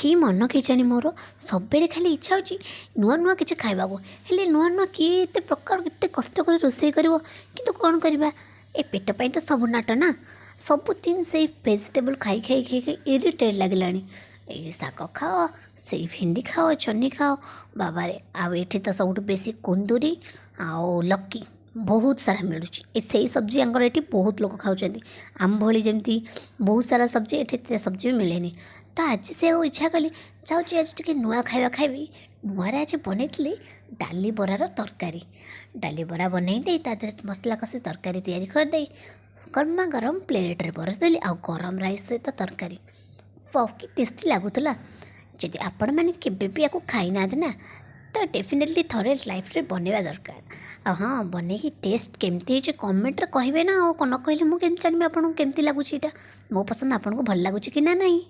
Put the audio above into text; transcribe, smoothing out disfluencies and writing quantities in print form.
कि मन कि जानी मोर सब बेले खाली इच्छा होची नुआ नुआ किसी खाइबाकू हेले नुआ नुआ किए एते प्रकार केते कष्ट कर रोषेई करिवो किंतु कौन करबा ए पेट पई तो सब नाट ना सब दिन से वेजिटेबल खाई खाई खाई खाई इरिटेट लागलानी ए शाग खाओ से भिंडी खाओ चनी खाओ बाबा रे आउ एठी तो सब बेसी कुंदुरी आउ लक्की बहुत सारा मिलूँ से सब्जी आंकर ये बहुत लोग खाऊँ आम भली जमी बहुत सारा सब्जी ये सब्जी भी मिले तो आज से इच्छा कली चाहूँ आज टे नुआ खाଇବା खाइबी नुआर आज बनई डाली बरार तरकारी डाली बरा बनई मसला कषि तरकारी तैयारी करदे गरमा गरम प्लेट्रे परसदेली आ गरम राइस सहित तरकारी कि टेस्टी लगुला जदि आपण मैंने केबे भी या खाई ना ना तो डेफिनेटली थोड़े लाइफ रे बनवा दरकार हाँ बन टेस्ट केमती कमेंट कहे ना न कहले मुझे जानवी आपको केमती लगुच मो पसंद आपको भल लगुच कि ना नहीं।